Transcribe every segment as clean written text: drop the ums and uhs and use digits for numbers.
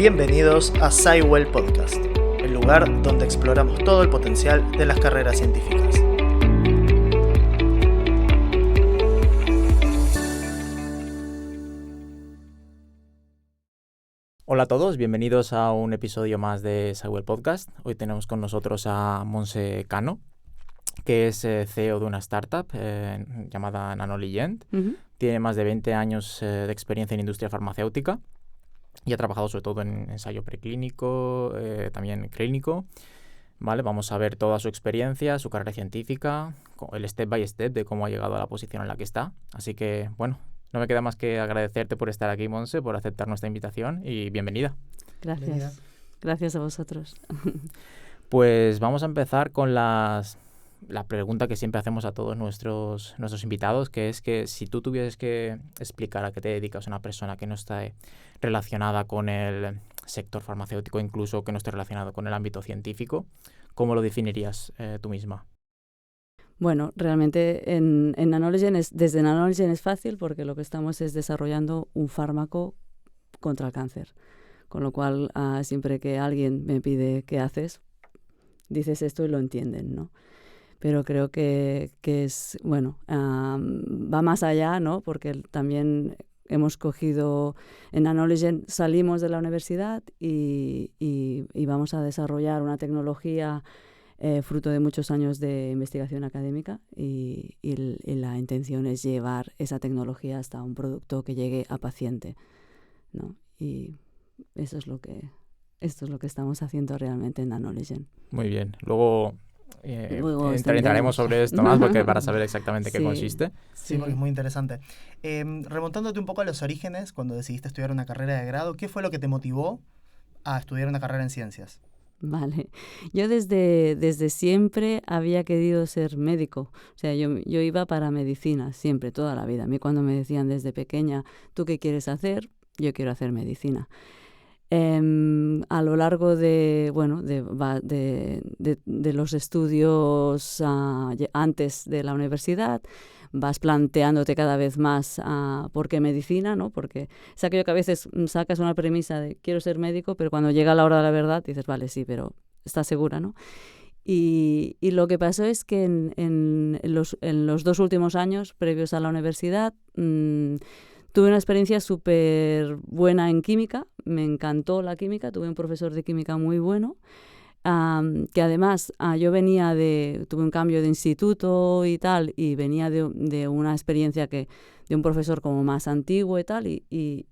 Bienvenidos a SciWell Podcast, el lugar donde exploramos todo el potencial de las carreras científicas. Hola a todos, bienvenidos a un episodio más de SciWell Podcast. Hoy tenemos con nosotros a Montse Cano, que es CEO de una startup llamada NanoLegend. Tiene más de 20 años de experiencia en industria farmacéutica y ha trabajado sobre todo en ensayo preclínico, también clínico. ¿Vale? Vamos a ver toda su experiencia, su carrera científica, el step by step de cómo ha llegado a la posición en la que está. Así que, bueno, no me queda más que agradecerte por estar aquí, Montse, por aceptar nuestra invitación y bienvenida. Gracias. Bienvenida. Gracias a vosotros. Pues vamos a empezar con la pregunta que siempre hacemos a todos nuestros invitados, que es que si tú tuvieses que explicar a qué te dedicas a una persona que no está relacionada con el sector farmacéutico, incluso que no esté relacionado con el ámbito científico, ¿cómo lo definirías tú misma? Bueno, realmente en NanoLegend desde NanoLegend es fácil porque lo que estamos es desarrollando un fármaco contra el cáncer. Con lo cual, siempre que alguien me pide qué haces, dices esto y lo entienden, ¿no? Pero creo que es, bueno, va más allá, ¿no? Porque también hemos cogido, en NanoLegend salimos de la universidad y vamos a desarrollar una tecnología fruto de muchos años de investigación académica y la intención es llevar esa tecnología hasta un producto que llegue a paciente, ¿no? Y esto es lo que estamos haciendo realmente en NanoLegend. Muy bien. Luego entraremos sobre esto más porque para saber exactamente qué consiste. Sí, porque es muy interesante. Remontándote un poco a los orígenes, cuando decidiste estudiar una carrera de grado, ¿qué fue lo que te motivó a estudiar una carrera en ciencias? Vale. Yo desde siempre había querido ser médico. O sea, yo iba para medicina, siempre, toda la vida. A mí cuando me decían desde pequeña, ¿tú qué quieres hacer? Yo quiero hacer medicina. A lo largo de los estudios antes de la universidad, vas planteándote cada vez más por qué medicina, ¿no? Porque es aquello que a veces sacas una premisa de quiero ser médico, pero cuando llega la hora de la verdad dices, vale, sí, pero ¿estás segura, no? Y lo que pasó es que en los 2 últimos años previos a la universidad tuve una experiencia súper buena en química, me encantó la química, tuve un profesor de química muy bueno, que además yo tuve un cambio de instituto y tal, y venía de una experiencia de un profesor como más antiguo y tal, y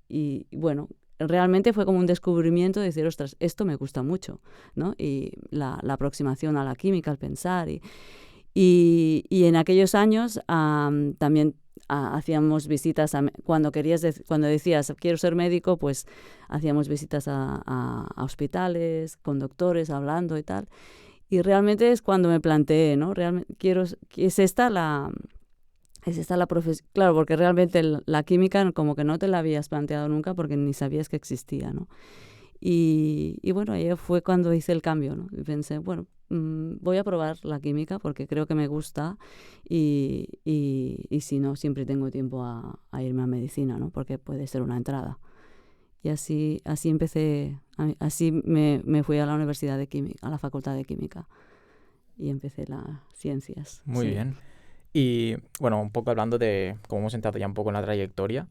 bueno, realmente fue como un descubrimiento de decir, ostras, esto me gusta mucho, ¿no? Y la aproximación a la química, al pensar, y en aquellos años también hacíamos visitas, cuando decías quiero ser médico, pues hacíamos visitas a hospitales, con doctores, hablando y tal. Y realmente es cuando me planteé, ¿no? Realmente ¿es esta la profesión? Claro, porque realmente la química como que no te la habías planteado nunca porque ni sabías que existía, ¿no? Y bueno, ahí fue cuando hice el cambio, ¿no? Y pensé, bueno, voy a probar la química porque creo que me gusta y si no, siempre tengo tiempo a irme a medicina, ¿no? Porque puede ser una entrada. Y así empecé, así me fui a la Universidad de Química, a la Facultad de Química y empecé las ciencias. Muy bien. Y bueno, un poco hablando de, como hemos entrado ya un poco en la trayectoria,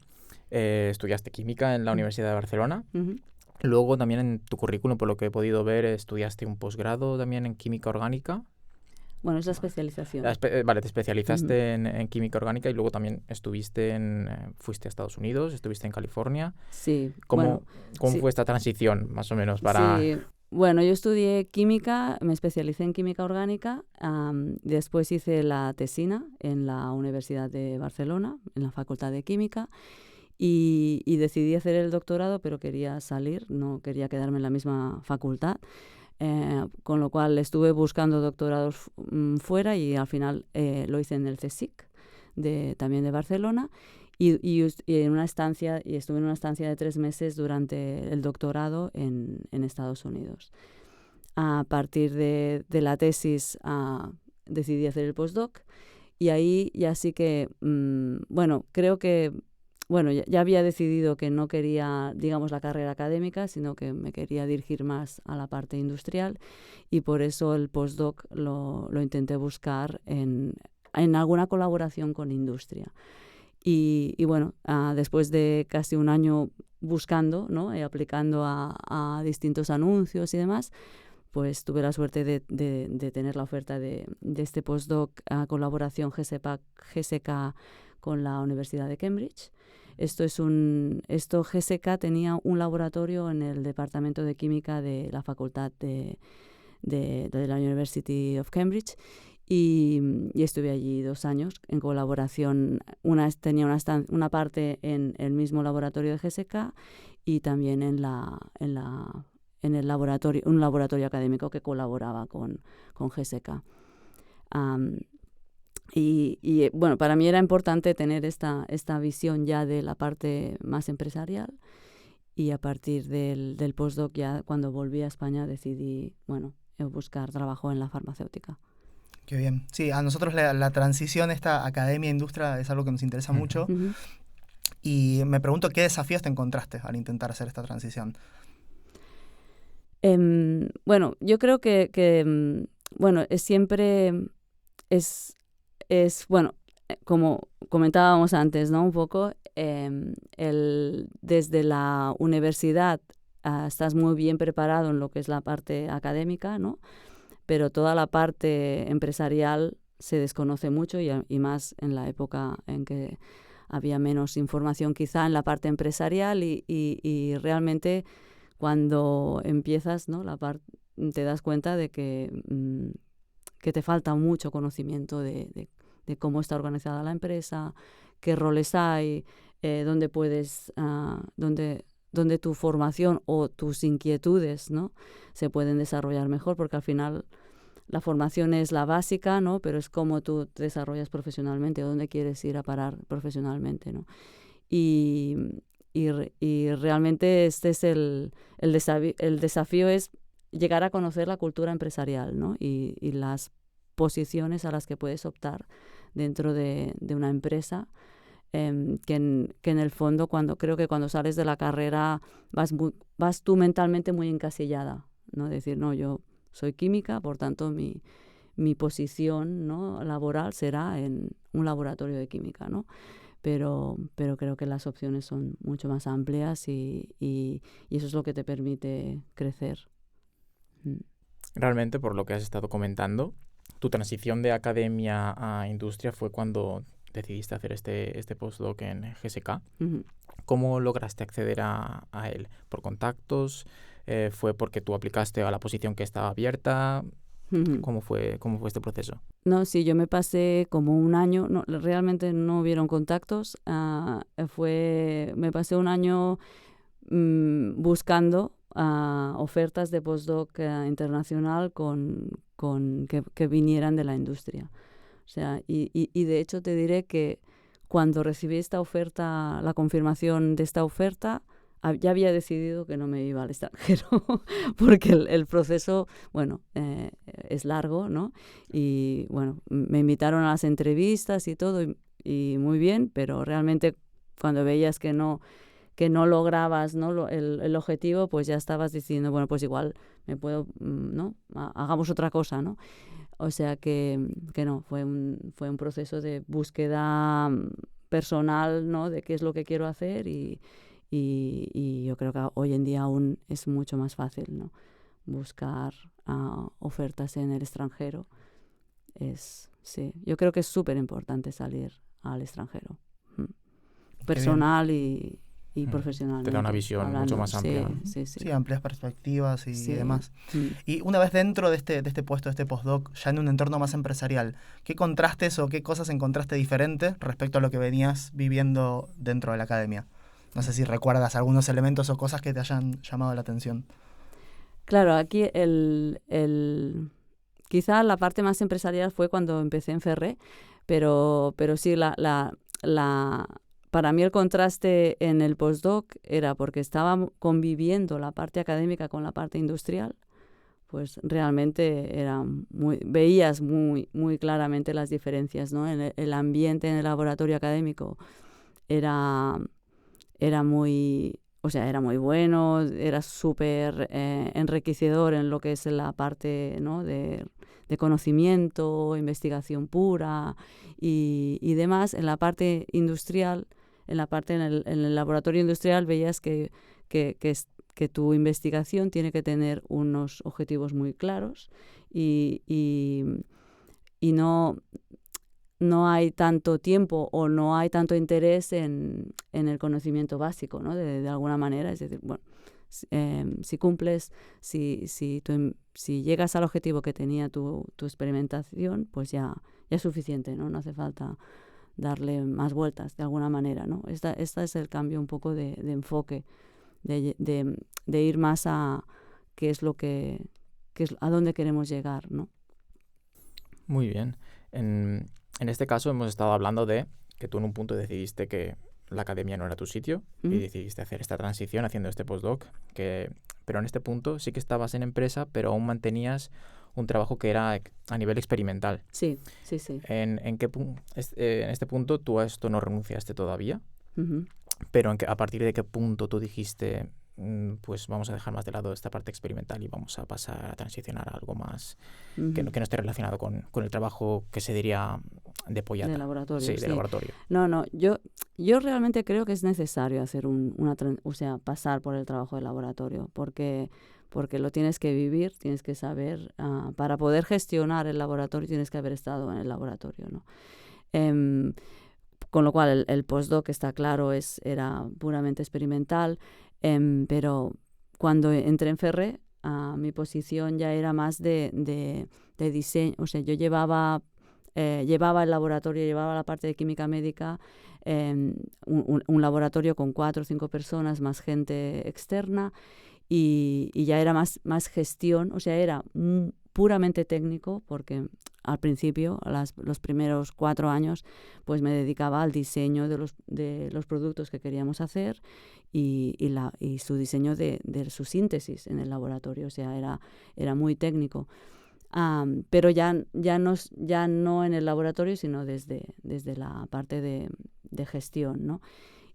estudiaste química en la Universidad de Barcelona. Luego también en tu currículum, por lo que he podido ver, estudiaste un posgrado también en química orgánica. Bueno, es la especialización. Vale, te especializaste en química orgánica y luego también fuiste a Estados Unidos, estuviste en California. Sí. ¿Cómo fue esta transición, más o menos, para...? Sí. Bueno, yo estudié química, me especialicé en química orgánica, después hice la tesina en la Universidad de Barcelona, en la Facultad de Química, y decidí hacer el doctorado, pero quería salir, no quería quedarme en la misma facultad, con lo cual estuve buscando doctorados fuera y al final lo hice en el CSIC, también de Barcelona, y estuve en una estancia de 3 meses durante el doctorado en Estados Unidos. A partir de la tesis decidí hacer el postdoc y ahí ya sí que, bueno, creo que bueno, ya había decidido que no quería, digamos, la carrera académica, sino que me quería dirigir más a la parte industrial, y por eso el postdoc lo intenté buscar en alguna colaboración con industria. Y bueno, después de casi un año buscando, ¿no? Y aplicando a distintos anuncios y demás, pues tuve la suerte de tener la oferta de este postdoc a colaboración GSK con la Universidad de Cambridge. GSK tenía un laboratorio en el Departamento de Química de la Facultad de la University of Cambridge, y estuve allí 2 años en colaboración. Tenía una parte en el mismo laboratorio de GSK y también en el laboratorio, un laboratorio académico que colaboraba con GSK. Bueno, para mí era importante tener esta visión ya de la parte más empresarial, y a partir del postdoc, ya cuando volví a España, decidí, bueno, buscar trabajo en la farmacéutica. Qué bien. Sí, a nosotros la transición, esta academia-industria, es algo que nos interesa mucho. Uh-huh. Y me pregunto qué desafíos te encontraste al intentar hacer esta transición. Bueno, yo creo que bueno, bueno, como comentábamos antes, ¿no? Un poco, desde la universidad estás muy bien preparado en lo que es la parte académica, ¿no? Pero toda la parte empresarial se desconoce mucho, y más en la época en que había menos información quizá en la parte empresarial, y realmente cuando empiezas, ¿no? Te das cuenta de que te falta mucho conocimiento de cómo está organizada la empresa, qué roles hay, dónde puedes, dónde tu formación o tus inquietudes, ¿no? se pueden desarrollar mejor, porque al final la formación es la básica, ¿no? Pero es cómo tú te desarrollas profesionalmente, dónde quieres ir a parar profesionalmente, ¿no? Y realmente este es el desafío es llegar a conocer la cultura empresarial, ¿no? Y las posiciones a las que puedes optar dentro de una empresa, que en el fondo creo que cuando sales de la carrera vas tú mentalmente muy encasillada, ¿no? Decir, no, yo soy química, por tanto mi posición, ¿no? laboral será en un laboratorio de química, ¿no? Pero creo que las opciones son mucho más amplias, y eso es lo que te permite crecer. Realmente, por lo que has estado comentando, tu transición de academia a industria fue cuando decidiste hacer este postdoc en GSK. Uh-huh. ¿Cómo lograste acceder a él? ¿Por contactos? ¿Fue porque tú aplicaste a la posición que estaba abierta? Uh-huh. ¿Cómo fue este proceso? No, sí, yo me pasé como un año, no, realmente no hubieron contactos, me pasé un año buscando ofertas de postdoc internacional que vinieran de la industria. O sea, y de hecho te diré que cuando recibí esta oferta, la confirmación de esta oferta, ya había decidido que no me iba al extranjero, porque el proceso, bueno, es largo, ¿no? Y bueno, me invitaron a las entrevistas y todo, y muy bien, pero realmente cuando veías que no lograbas, ¿no? el objetivo, pues ya estabas diciendo, bueno, pues igual me puedo, ¿no? Hagamos otra cosa, ¿no? O sea que no, fue un proceso de búsqueda personal, ¿no? De qué es lo que quiero hacer, y yo creo que hoy en día aún es mucho más fácil, ¿no? Buscar ofertas en el extranjero. Sí, yo creo que es súper importante salir al extranjero. Personal y profesionalmente. Te da una visión mucho más amplia. Sí, amplias perspectivas y demás. Sí. Y una vez dentro de este puesto, de este postdoc, ya en un entorno más empresarial, ¿qué contrastes o qué cosas encontraste diferentes respecto a lo que venías viviendo dentro de la academia? No sé si recuerdas algunos elementos o cosas que te hayan llamado la atención. Claro, aquí quizá la parte más empresarial fue cuando empecé en Ferré, pero sí, para mí el contraste en el postdoc era porque estaba conviviendo la parte académica con la parte industrial, pues realmente veías muy, muy claramente las diferencias, ¿no? El ambiente en el laboratorio académico era era muy bueno, era súper enriquecedor en lo que es la parte, ¿no?, de conocimiento, investigación pura y demás. En la parte industrial, en el laboratorio industrial veías que tu investigación tiene que tener unos objetivos muy claros y no hay tanto tiempo o no hay tanto interés en el conocimiento básico, ¿no? De alguna manera. Es decir, bueno, si cumples, si llegas al objetivo que tenía tu experimentación, pues ya es suficiente, ¿no? No hace falta darle más vueltas de alguna manera, ¿no? Esta es el cambio un poco de enfoque, de ir más a qué es a dónde queremos llegar, ¿no? Muy bien. En este caso hemos estado hablando de que tú en un punto decidiste que la academia no era tu sitio y decidiste hacer esta transición haciendo este postdoc, pero en este punto sí que estabas en empresa, pero aún mantenías un trabajo que era a nivel experimental. Sí. En este punto tú a esto no renunciaste todavía, Uh-huh. pero a partir de qué punto tú dijiste, pues vamos a dejar más de lado esta parte experimental y vamos a pasar a transicionar a algo más que no esté relacionado con el trabajo que se diría de pollata. De laboratorio. Sí, de laboratorio. No, yo realmente creo que es necesario hacer pasar por el trabajo de laboratorio, porque lo tienes que vivir, tienes que saber, para poder gestionar el laboratorio tienes que haber estado en el laboratorio, ¿no? Con lo cual el postdoc, está claro, era puramente experimental, pero cuando entré en Ferrer, mi posición ya era más de diseño. O sea, yo llevaba el laboratorio, llevaba la parte de química médica, un laboratorio con 4 o 5 personas, más gente externa, y ya era más gestión. O sea, era puramente técnico, porque al principio, los primeros 4 años, pues me dedicaba al diseño de los productos que queríamos hacer y su diseño de su síntesis en el laboratorio. O sea, era muy técnico. Pero ya no en el laboratorio, sino desde la parte de gestión, ¿no?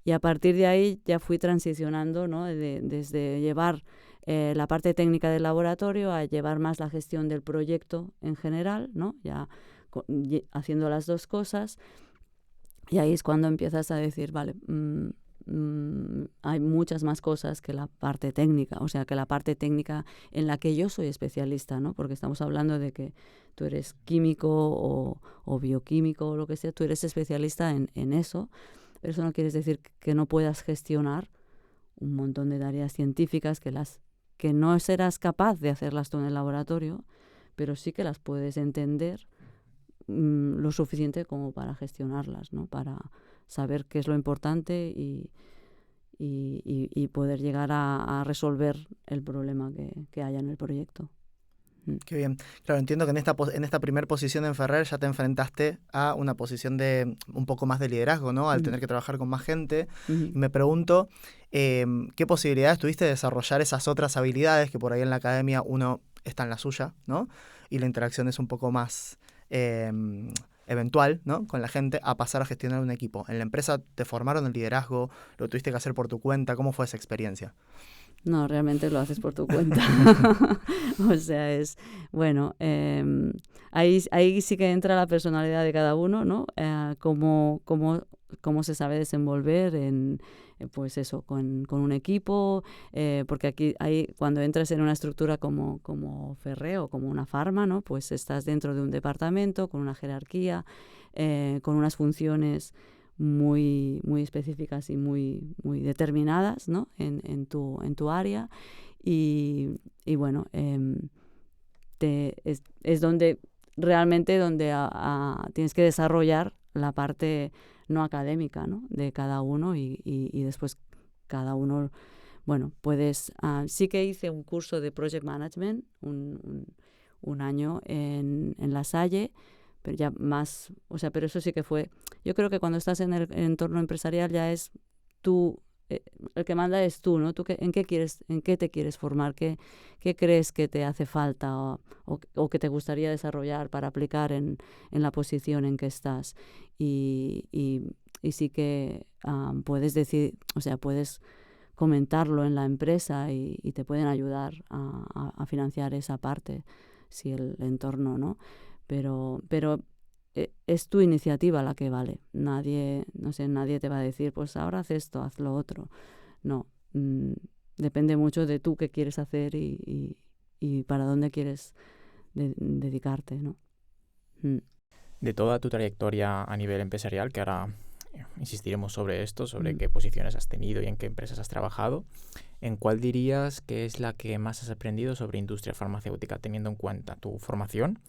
Y a partir de ahí ya fui transicionando, ¿no? Desde llevar la parte técnica del laboratorio a llevar más la gestión del proyecto en general, ¿no? Ya haciendo las dos cosas. Y ahí es cuando empiezas a decir, vale, hay muchas más cosas que la parte técnica, o sea, que la parte técnica en la que yo soy especialista, ¿no? Porque estamos hablando de que tú eres químico o bioquímico o lo que sea, tú eres especialista en eso, pero eso no quiere decir que no puedas gestionar un montón de tareas científicas que no serás capaz de hacerlas tú en el laboratorio, pero sí que las puedes entender lo suficiente como para gestionarlas, ¿no? Para saber qué es lo importante y poder llegar a resolver el problema que haya en el proyecto. Qué bien. Claro, entiendo que en esta primera posición en Ferrer ya te enfrentaste a una posición de un poco más de liderazgo, ¿no? Al tener que trabajar con más gente. Y me pregunto, ¿qué posibilidades tuviste de desarrollar esas otras habilidades que por ahí en la academia uno está en la suya, ¿no? Y la interacción es un poco más eventual, ¿no? Con la gente, a pasar a gestionar un equipo. ¿En la empresa te formaron el liderazgo? ¿Lo tuviste que hacer por tu cuenta? ¿Cómo fue esa experiencia? No, realmente lo haces por tu cuenta. O sea, ahí sí que entra la personalidad de cada uno, ¿no? Cómo se sabe desenvolver pues eso, con un equipo, porque cuando entras en una estructura como Ferrer o como una farma, ¿no? Pues estás dentro de un departamento con una jerarquía, con unas funciones muy, muy específicas y muy, muy determinadas, ¿no? en tu área y bueno, es donde realmente tienes que desarrollar la parte no académica, ¿no? De cada uno y después cada uno, bueno, sí que hice un curso de Project Management un año en La Salle, pero ya más, o sea, pero eso sí que fue, yo creo que cuando estás en el entorno empresarial ya es tú, el que manda es tú, ¿no? Tú en qué te quieres formar, qué crees que te hace falta o que te gustaría desarrollar para aplicar en la posición en que estás. Y y sí que puedes decir, o sea, puedes comentarlo en la empresa y te pueden ayudar a financiar esa parte, si el entorno, ¿no? Pero es tu iniciativa la que vale. Nadie te va a decir, pues ahora haz esto, haz lo otro. No, depende mucho de tú qué quieres hacer y para dónde quieres dedicarte, ¿no? De toda tu trayectoria a nivel empresarial, que ahora insistiremos sobre esto, sobre qué posiciones has tenido y en qué empresas has trabajado, ¿en cuál dirías que es la que más has aprendido sobre industria farmacéutica, teniendo en cuenta tu formación,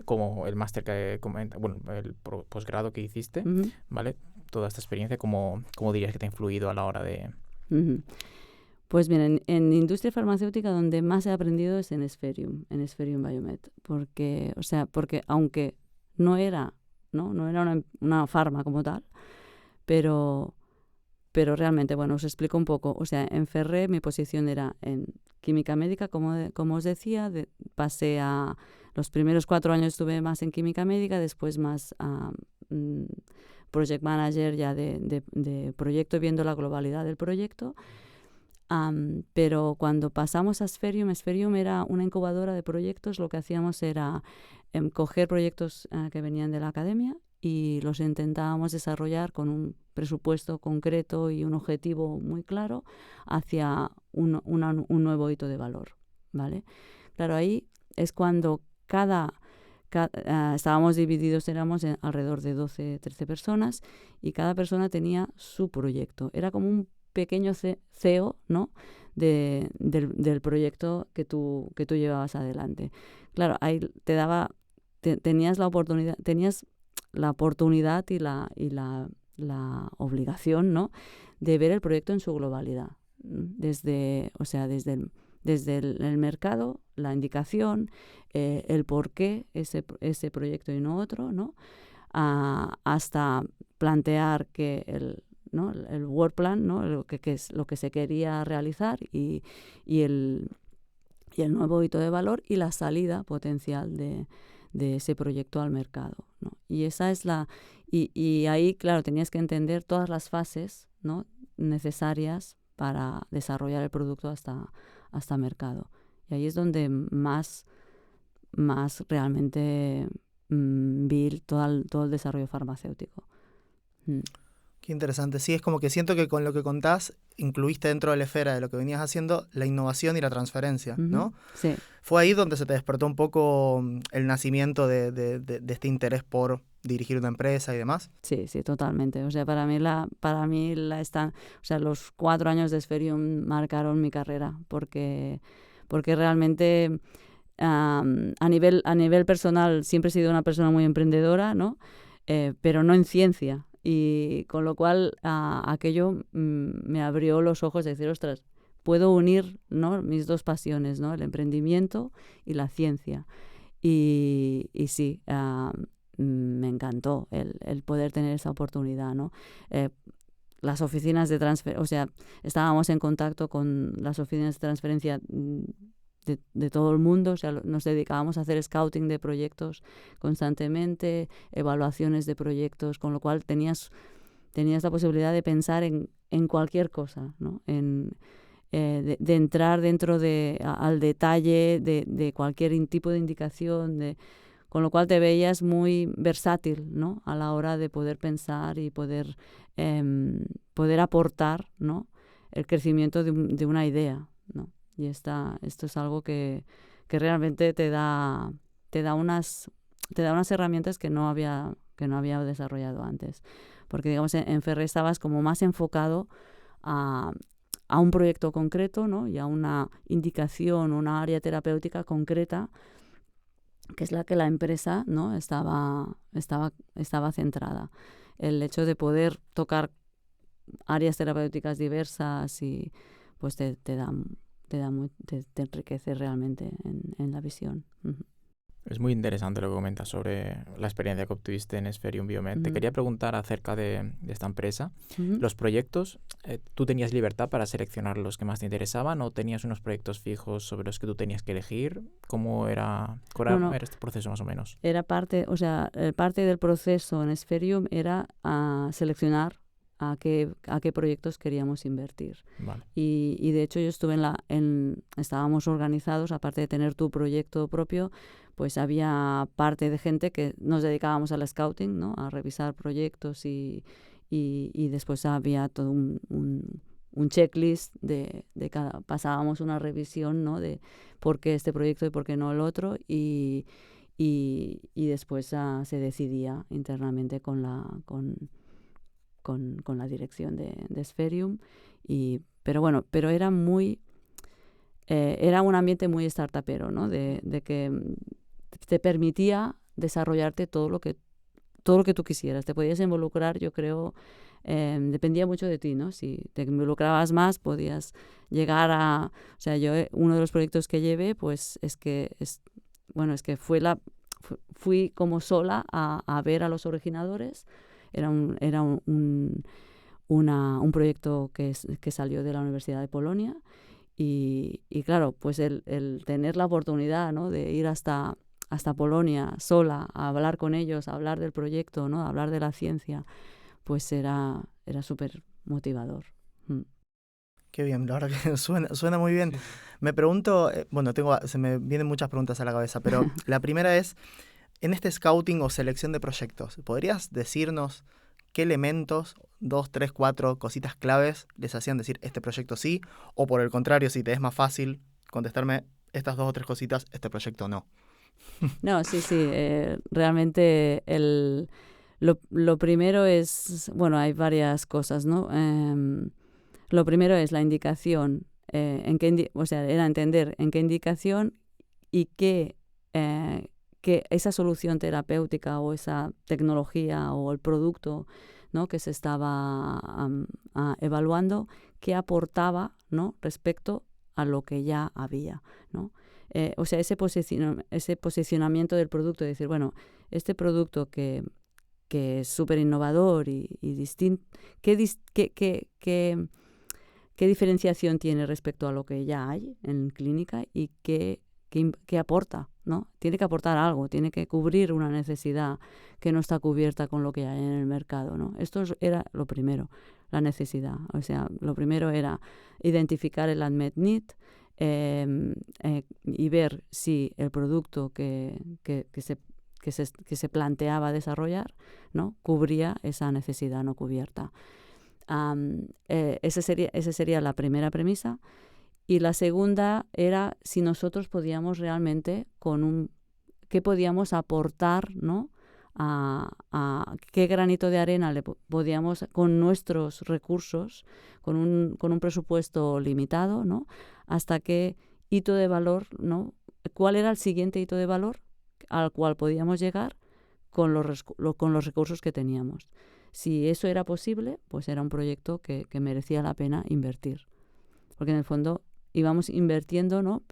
como el máster que comenta, bueno, el posgrado que hiciste, ¿vale? Toda esta experiencia, ¿cómo dirías que te ha influido a la hora de...? Pues mira, en industria farmacéutica donde más he aprendido es en Esferium Biomed, porque aunque no era una farma como tal, pero realmente, bueno, os explico un poco. O sea, en Ferrer mi posición era en química médica, como os decía. Pasé a... Los primeros 4 años estuve más en química médica, después más project manager ya de proyecto, viendo la globalidad del proyecto. Pero cuando pasamos a Esferium era una incubadora de proyectos. Lo que hacíamos era coger proyectos que venían de la academia y los intentábamos desarrollar con un presupuesto concreto y un objetivo muy claro hacia un nuevo hito de valor, ¿vale? Claro, ahí es cuando estábamos divididos, éramos alrededor de 12, 13 personas y cada persona tenía su proyecto. Era como un pequeño CEO, ¿no? del proyecto que tú llevabas adelante. Claro, ahí tenías la oportunidad y la obligación, ¿no? De ver el proyecto en su globalidad. Desde el mercado, la indicación, el por qué ese proyecto y no otro, ¿no? Hasta plantear que el work plan, ¿no? Lo que es lo que se quería realizar y el nuevo hito de valor y la salida potencial de ese proyecto al mercado, ¿no? Y esa es y ahí, claro, tenías que entender todas las fases, ¿no? necesarias para desarrollar el producto hasta mercado. Y ahí es donde más realmente vi todo el desarrollo farmacéutico. Qué interesante. Sí, es como que siento que con lo que contás incluiste dentro de la esfera de lo que venías haciendo la innovación y la transferencia, ¿no? Sí. Fue ahí donde se te despertó un poco el nacimiento de este interés por dirigir una empresa y demás. Sí, totalmente. O sea, para mí los 4 años de Esferium marcaron mi carrera porque realmente a nivel personal siempre he sido una persona muy emprendedora, ¿no? Pero no en ciencia. Y con lo cual aquello me abrió los ojos de decir, ostras, puedo unir, ¿no? mis 2 pasiones, ¿no? El emprendimiento y la ciencia. Y sí, me encantó el poder tener esa oportunidad, ¿no? Las oficinas de transferencia, o sea, estábamos en contacto con las oficinas de transferencia de todo el mundo. O sea, nos dedicábamos a hacer scouting de proyectos constantemente, evaluaciones de proyectos, con lo cual tenías la posibilidad de pensar en cualquier cosa, ¿no? De entrar dentro al detalle de cualquier tipo de indicación, con lo cual te veías muy versátil, ¿no? A la hora de poder pensar y poder aportar, ¿no? el crecimiento de una idea, ¿no? Y esto es algo que realmente te da unas herramientas que no había desarrollado antes. Porque, digamos, en Ferrer estabas como más enfocado a un proyecto concreto, ¿no? Y a una indicación, una área terapéutica concreta, que es la que la empresa, ¿no? estaba centrada. El hecho de poder tocar áreas terapéuticas diversas y pues te enriquece realmente en la visión. Es muy interesante lo que comentas sobre la experiencia que obtuviste en Esferium Biomed. Te quería preguntar acerca de esta empresa. Los proyectos, ¿tú tenías libertad para seleccionar los que más te interesaban o tenías unos proyectos fijos sobre los que tú tenías que elegir? ¿Cómo era este proceso más o menos? Era parte del proceso en Esferium era seleccionar a qué proyectos queríamos invertir. Vale. Y de hecho yo estuve estábamos organizados, aparte de tener tu proyecto propio, pues había parte de gente que nos dedicábamos al scouting, ¿no? A revisar proyectos y después había todo un checklist de cada, pasábamos una revisión, ¿no? De por qué este proyecto y por qué no el otro, y después se decidía internamente con la dirección de Spherium. Pero era era un ambiente muy startupero, ¿no? De que te permitía desarrollarte todo lo que tú quisieras. Te podías involucrar, yo creo, dependía mucho de ti, ¿no? Si te involucrabas más, podías llegar a... O sea, uno de los proyectos que llevé, pues fui como sola a ver a los originadores. Era un proyecto que salió de la Universidad de Polonia y claro, pues el tener la oportunidad, ¿no? De ir hasta Polonia sola a hablar con ellos, a hablar del proyecto, ¿no? A hablar de la ciencia, pues era súper motivador. Qué bien, la verdad que suena muy bien. Me pregunto, se me vienen muchas preguntas a la cabeza, pero la primera es, en este scouting o selección de proyectos, ¿podrías decirnos qué elementos, 2, 3, 4 cositas claves les hacían decir este proyecto sí? O por el contrario, si te es más fácil contestarme estas 2 o 3 cositas, este proyecto no. No, sí, realmente lo primero es, bueno, hay varias cosas, ¿no? Lo primero es la indicación, era entender en qué indicación y que esa solución terapéutica o esa tecnología o el producto, ¿no? Que se estaba evaluando, qué aportaba, ¿no? Respecto a lo que ya había, ¿no? Ese posicionamiento del producto, de decir, bueno, este producto que es súper innovador y distinto, ¿qué diferenciación tiene respecto a lo que ya hay en clínica y qué aporta, ¿no? Tiene que aportar algo, tiene que cubrir una necesidad que no está cubierta con lo que hay en el mercado, ¿no? Esto era lo primero, la necesidad. O sea, lo primero era identificar el unmet need y ver si el producto que se planteaba desarrollar, ¿no? Cubría esa necesidad no cubierta. Esa sería la primera premisa. Y la segunda era si nosotros podíamos realmente qué podíamos aportar, ¿no? A qué granito de arena le podíamos, con nuestros recursos, con un presupuesto limitado, ¿no? Hasta qué hito de valor, ¿no? ¿Cuál era el siguiente hito de valor al cual podíamos llegar con los recursos que teníamos? Si eso era posible, pues era un proyecto que merecía la pena invertir. Porque en el fondo íbamos invirtiendo, ¿no?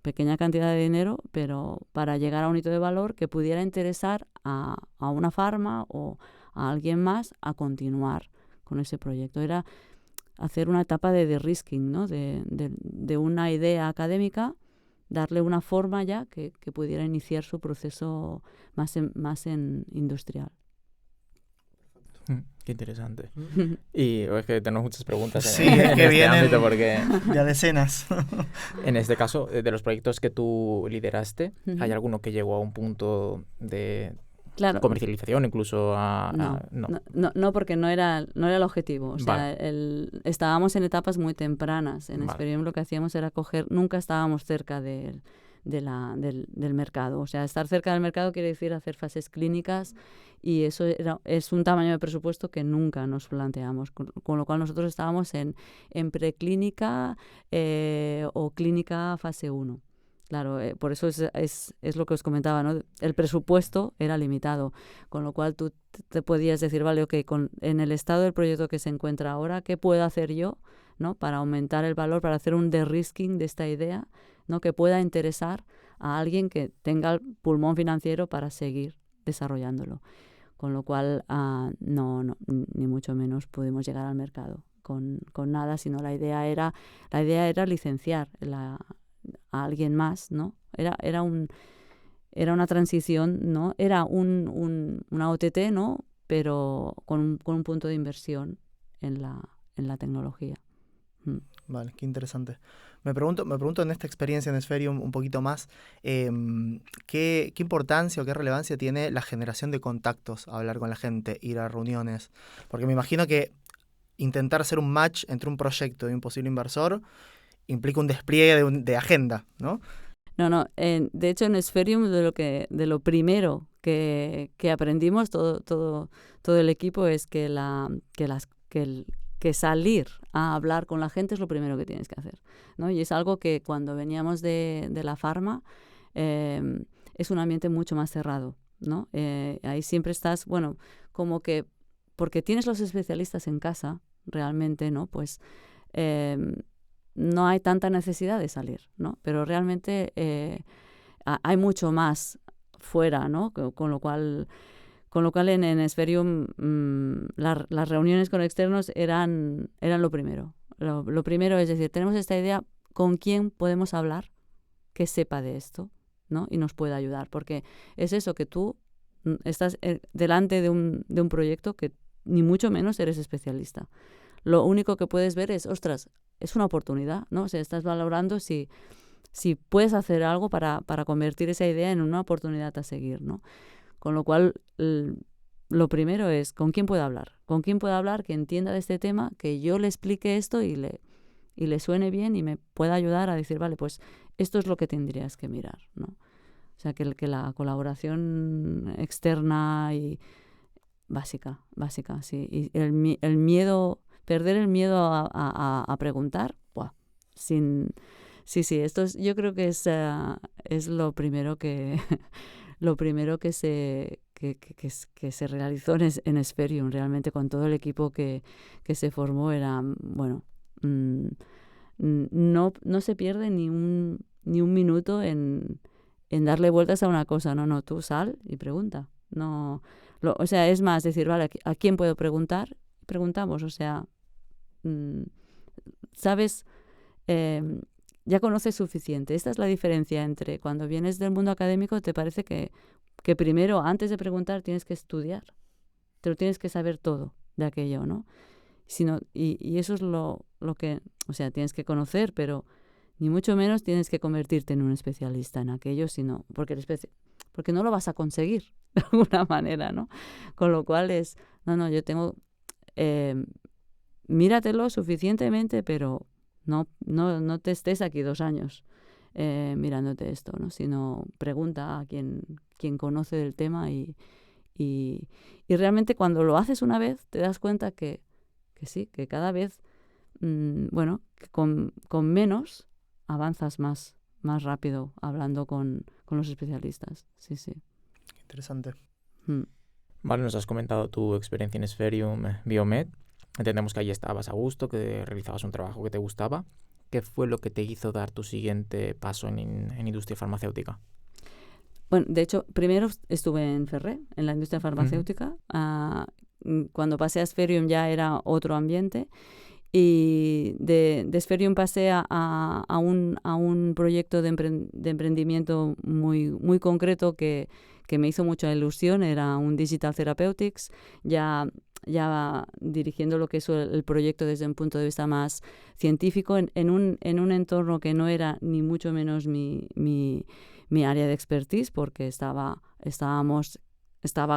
Pequeña cantidad de dinero, pero para llegar a un hito de valor que pudiera interesar a una farma o a alguien más a continuar con ese proyecto. Era hacer una etapa de de-risking, ¿no? De una idea académica, darle una forma ya que pudiera iniciar su proceso más en industrial. Qué interesante. Y es que tenemos muchas preguntas sí, en que este ámbito porque... Ya decenas. En este caso, de los proyectos que tú lideraste, ¿hay alguno que llegó a un punto de comercialización, incluso No, porque no era el objetivo. O sea, estábamos en etapas muy tempranas. En Spherium lo que hacíamos era nunca estábamos cerca del mercado. O sea, estar cerca del mercado quiere decir hacer fases clínicas y eso es un tamaño de presupuesto que nunca nos planteamos, con lo cual nosotros estábamos en preclínica o clínica fase 1. Claro, por eso es lo que os comentaba, ¿no? El presupuesto era limitado, con lo cual tú te podías decir, vale, ok, en el estado del proyecto que se encuentra ahora, ¿qué puedo hacer yo, ¿no? Para aumentar el valor, para hacer un de-risking de esta idea, ¿no? Que pueda interesar a alguien que tenga el pulmón financiero para seguir desarrollándolo. Con lo cual, no, ni mucho menos pudimos llegar al mercado con nada, sino la idea era licenciar a alguien más, ¿no? Era una transición, ¿no? Era una OTT, ¿no? pero con un punto de inversión en la tecnología. Vale, qué interesante. Me pregunto en esta experiencia en Spherium un poquito más, ¿qué importancia o qué relevancia tiene la generación de contactos, hablar con la gente, ir a reuniones? Porque me imagino que intentar hacer un match entre un proyecto y un posible inversor implica un despliegue de agenda, ¿no? No, de hecho en Spherium de lo primero que aprendimos todo el equipo es que salir a hablar con la gente es lo primero que tienes que hacer, ¿no? Y es algo que cuando veníamos de la farma es un ambiente mucho más cerrado, ¿no? Ahí siempre estás, bueno, como que porque tienes los especialistas en casa realmente, ¿no? Pues no hay tanta necesidad de salir, ¿no? Pero realmente hay mucho más fuera, ¿no? Con lo cual en Spherium las reuniones con externos eran lo primero. Lo primero es decir, tenemos esta idea, ¿con quién podemos hablar que sepa de esto, ¿no? Y nos pueda ayudar? Porque es eso, que tú estás delante de un proyecto que ni mucho menos eres especialista. Lo único que puedes ver es, ostras, es una oportunidad, ¿no? O sea, estás valorando si puedes hacer algo para convertir esa idea en una oportunidad a seguir, ¿no? Con lo cual, lo primero es, ¿con quién puedo hablar? ¿Con quién puedo hablar que entienda de este tema, que yo le explique esto y le suene bien y me pueda ayudar a decir, vale, pues esto es lo que tendrías que mirar, ¿no? O sea, que la colaboración externa y básica, sí. Y el miedo, perder el miedo a preguntar, ¡buah! Sí, yo creo que es lo primero que lo primero que se realizó en Spherium, realmente con todo el equipo que se formó. Era, bueno, no se pierde ni un minuto en darle vueltas a una cosa. No, tú sal y pregunta. No, o sea, es más decir, vale, ¿a quién puedo preguntar? Preguntamos, o sea, ¿sabes? Ya conoces suficiente. Esta es la diferencia entre cuando vienes del mundo académico, te parece que primero, antes de preguntar, tienes que estudiar. Te lo tienes que saber todo de aquello, ¿no? Y eso es lo que, o sea, tienes que conocer, pero ni mucho menos tienes que convertirte en un especialista en aquello, sino porque no lo vas a conseguir de alguna manera, ¿no? Con lo cual yo tengo, míratelo suficientemente, pero no te estés aquí 2 años mirándote esto, ¿no? Sino pregunta a quien conoce del tema y realmente cuando lo haces una vez te das cuenta que sí, que cada vez, que con menos avanzas más rápido hablando con los especialistas. Sí. Interesante. Vale, nos has comentado tu experiencia en Spherium Biomed. Entendemos que allí estabas a gusto, que realizabas un trabajo que te gustaba. ¿Qué fue lo que te hizo dar tu siguiente paso en industria farmacéutica? Bueno, de hecho, primero estuve en Ferrer, en la industria farmacéutica. Cuando pasé a Spherium ya era otro ambiente. Y de Spherium pasé a un proyecto de emprendimiento muy, muy concreto que me hizo mucha ilusión. Era un Digital Therapeutics, ya dirigiendo lo que es el proyecto desde un punto de vista más científico, en un entorno que no era ni mucho menos mi área de expertise, porque estaba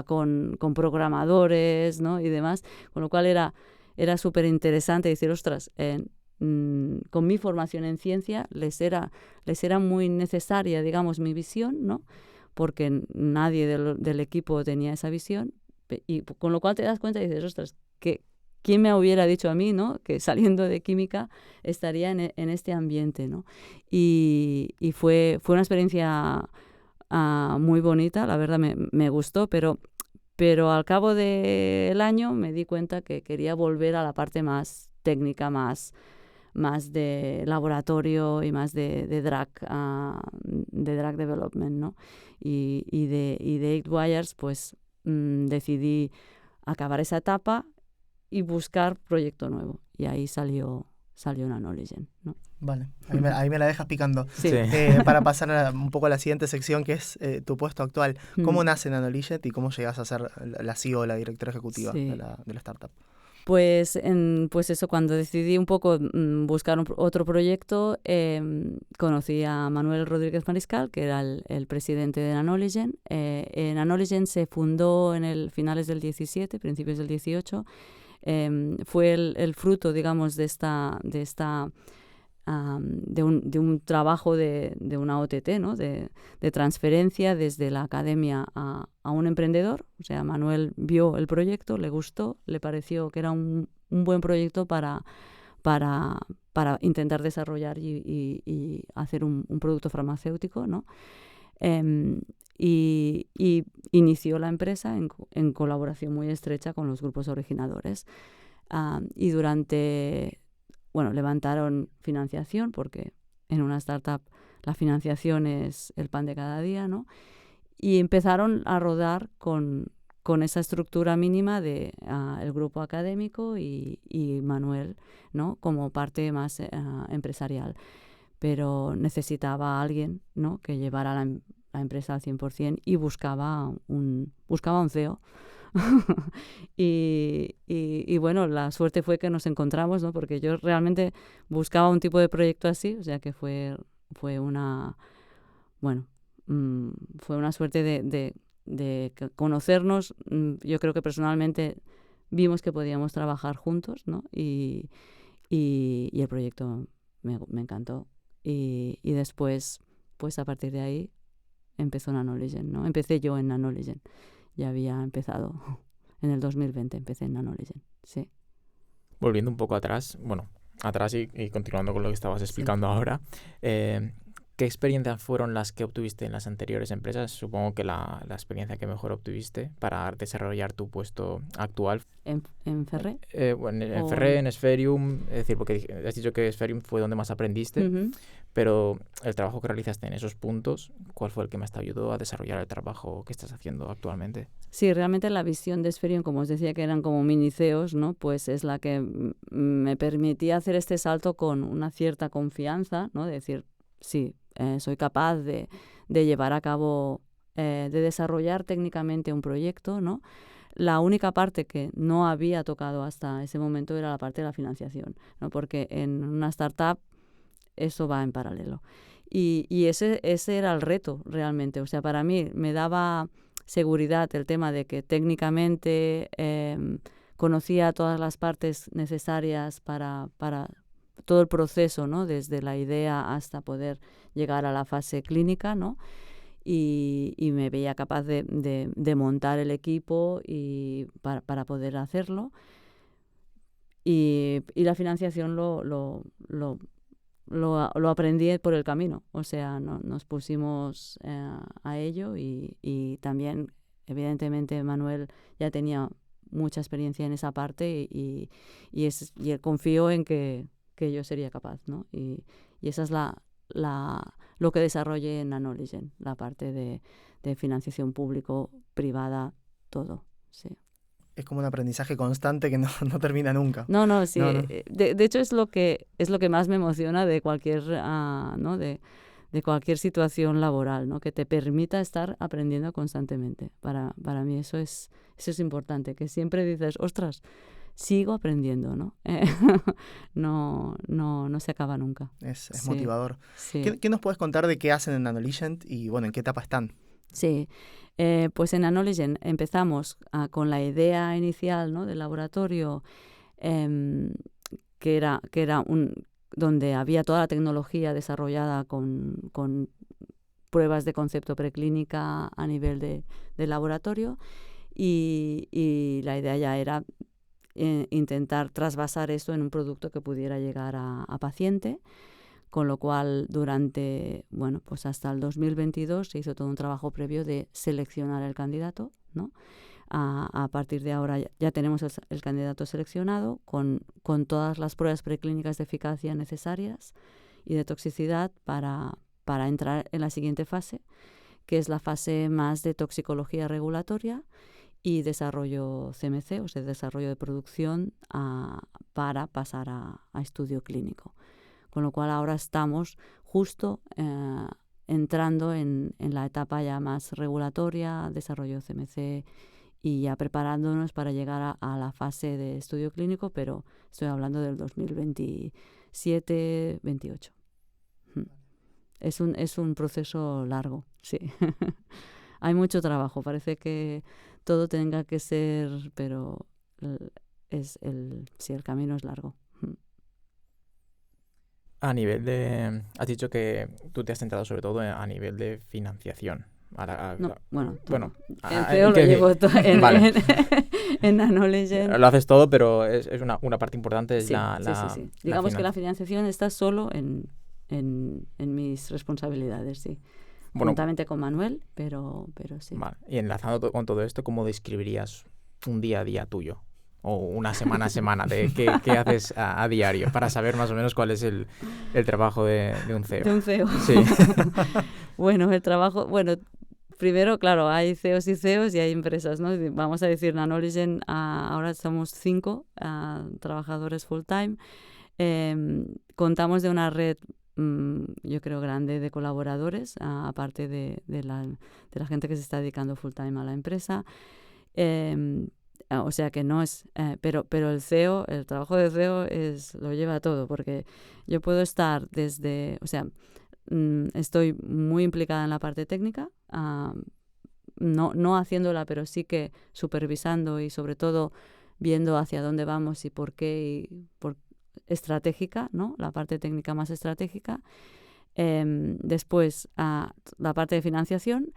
con programadores, ¿no? Y demás, con lo cual era súper interesante decir, ostras, con mi formación en ciencia les era muy necesaria, digamos, mi visión, ¿no? Porque nadie del equipo tenía esa visión, y con lo cual te das cuenta y dices, ostras, ¿quién me hubiera dicho a mí, ¿no? Que saliendo de química estaría en este ambiente, ¿no? Y fue una experiencia muy bonita, la verdad me gustó, pero al cabo del año me di cuenta que quería volver a la parte más técnica, más de laboratorio y más de drug development, ¿no? Y de 8Wires, pues decidí acabar esa etapa y buscar proyecto nuevo. Y ahí salió Nanoligen, ¿no? Vale, ahí me la dejas picando. Sí. Para pasar un poco a la siguiente sección, que es tu puesto actual. ¿Cómo nace NanoLegend y cómo llegas a ser la CEO, la directora ejecutiva de la startup? Pues eso, cuando decidí un poco buscar otro proyecto, conocí a Manuel Rodríguez Mariscal, que era el presidente de NanoLegend. NanoLegend se fundó en finales del 17, principios del 18. Fue el fruto, digamos, de un trabajo de una OTT, ¿no? de transferencia desde la academia a un emprendedor. O sea, Manuel vio el proyecto, le gustó, le pareció que era un buen proyecto para intentar desarrollar y hacer un producto farmacéutico, ¿no? Y inició la empresa en colaboración muy estrecha con los grupos originadores. Y levantaron financiación, porque en una startup la financiación es el pan de cada día, ¿no? Y empezaron a rodar con esa estructura mínima de el grupo académico y Manuel, ¿no? Como parte más empresarial. Pero necesitaba a alguien, ¿no? Que llevara la empresa al 100% y buscaba un CEO. y bueno, la suerte fue que nos encontramos, ¿no? Porque yo realmente buscaba un tipo de proyecto así, o sea que fue una suerte de conocernos. Yo creo que personalmente vimos que podíamos trabajar juntos, ¿no? Y el proyecto me encantó. Y después, pues a partir de ahí empezó NanoLegend, ¿no? Empecé yo en NanoLegend. Ya había empezado en el 2020, empecé en NanoLegend, sí. Volviendo un poco atrás, y continuando con lo que estabas explicando ahora, ¿qué experiencias fueron las que obtuviste en las anteriores empresas? Supongo que la experiencia que mejor obtuviste para desarrollar tu puesto actual. ¿En Ferré? En Ferré, en Esferium, es decir, porque has dicho que Esferium fue donde más aprendiste, pero el trabajo que realizaste en esos puntos, ¿cuál fue el que más te ayudó a desarrollar el trabajo que estás haciendo actualmente? Sí, realmente la visión de Esferium, como os decía que eran como mini CEOs, ¿no? Pues es la que me permitía hacer este salto con una cierta confianza, ¿no? De decir, sí, soy capaz de llevar a cabo, de desarrollar técnicamente un proyecto, ¿no? La única parte que no había tocado hasta ese momento era la parte de la financiación, ¿no? Porque en una startup eso va en paralelo. Y ese era el reto realmente. O sea, para mí me daba seguridad el tema de que técnicamente conocía todas las partes necesarias para todo el proceso, ¿no? Desde la idea hasta poder llegar a la fase clínica, ¿no? Y me veía capaz de montar el equipo y para poder hacerlo. Y la financiación lo aprendí por el camino. O sea, nos pusimos a ello y también, evidentemente, Manuel ya tenía mucha experiencia en esa parte y confío en que yo sería capaz, ¿no? Y esa es lo que desarrollé en NanoLegend, la parte de financiación público-privada, todo, sí. Es como un aprendizaje constante que no termina nunca. No, sí. No. De hecho, es lo que más me emociona de cualquier, ¿no? de cualquier situación laboral, ¿no? Que te permita estar aprendiendo constantemente. Para mí eso es importante, que siempre dices, ostras, sigo aprendiendo, ¿no? No se acaba nunca. Es Sí, motivador. Sí. ¿Qué nos puedes contar de qué hacen en NanoLegend y, bueno, en qué etapa están? Sí, pues en NanoLegend empezamos con la idea inicial, ¿no? Del laboratorio, que era donde había toda la tecnología desarrollada con pruebas de concepto preclínica a nivel de laboratorio y la idea ya era intentar trasvasar eso en un producto que pudiera llegar a paciente. Con lo cual, pues hasta el 2022 se hizo todo un trabajo previo de seleccionar el candidato, ¿no? A partir de ahora ya tenemos el candidato seleccionado con todas las pruebas preclínicas de eficacia necesarias y de toxicidad para entrar en la siguiente fase, que es la fase más de toxicología regulatoria y desarrollo CMC, o sea, desarrollo de producción para pasar a estudio clínico. con lo cual ahora estamos justo entrando en la etapa ya más regulatoria, desarrollo CMC y ya preparándonos para llegar a la fase de estudio clínico, pero estoy hablando del 2027-28. Es un proceso largo, sí. Hay mucho trabajo, parece que todo tenga que ser, pero sí, el camino es largo. A nivel de... Has dicho que tú te has centrado sobre todo a nivel de financiación. Bueno, el CEO lo llevo en Nanolegend. Lo haces todo, pero es una parte importante. Es sí. Digamos que la financiación está solo en mis responsabilidades, sí. Bueno, juntamente con Manuel, pero sí. Vale. Y enlazando con todo esto, ¿cómo describirías un día a día tuyo? O una semana a semana, de qué haces a diario, para saber más o menos cuál es el trabajo de un CEO. De un CEO. Sí. Bueno, el trabajo... Bueno, primero, claro, hay CEOs y CEOs y hay empresas, ¿no? Vamos a decir, Nanolegend, ahora somos 5 trabajadores full-time. Contamos de una red, yo creo, grande de colaboradores, aparte de la gente que se está dedicando full-time a la empresa. O sea que no es... pero el CEO, el trabajo de CEO lo lleva todo, porque yo puedo estar desde... O sea, estoy muy implicada en la parte técnica, no haciéndola, pero sí que supervisando y sobre todo viendo hacia dónde vamos y por qué, estratégica, ¿no? La parte técnica más estratégica. Después la parte de financiación,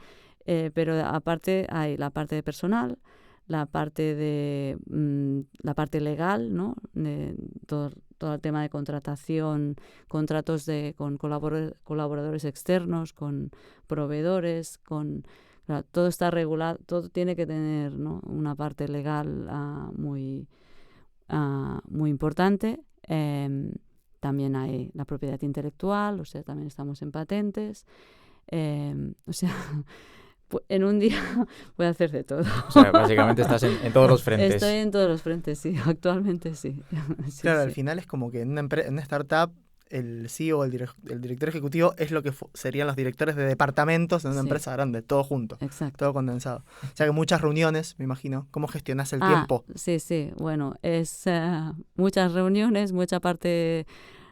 pero aparte hay la parte de personal, la parte legal, ¿no? De todo el tema de contratación, contratos con colaboradores externos, con proveedores, claro, todo está regulado, todo tiene que tener, ¿no? Una parte legal muy importante. También hay la propiedad intelectual, o sea, también estamos en patentes. O sea, en un día voy a hacer de todo. O sea, básicamente estás en todos los frentes. Estoy en todos los frentes, sí, actualmente sí. Sí, claro, sí. al final es como que en una startup el CEO, el director ejecutivo, es lo que serían los directores de departamentos en una empresa grande, todo junto, todo condensado. O sea que muchas reuniones, me imagino. ¿Cómo gestionas el tiempo? Sí, bueno, es muchas reuniones, mucha parte...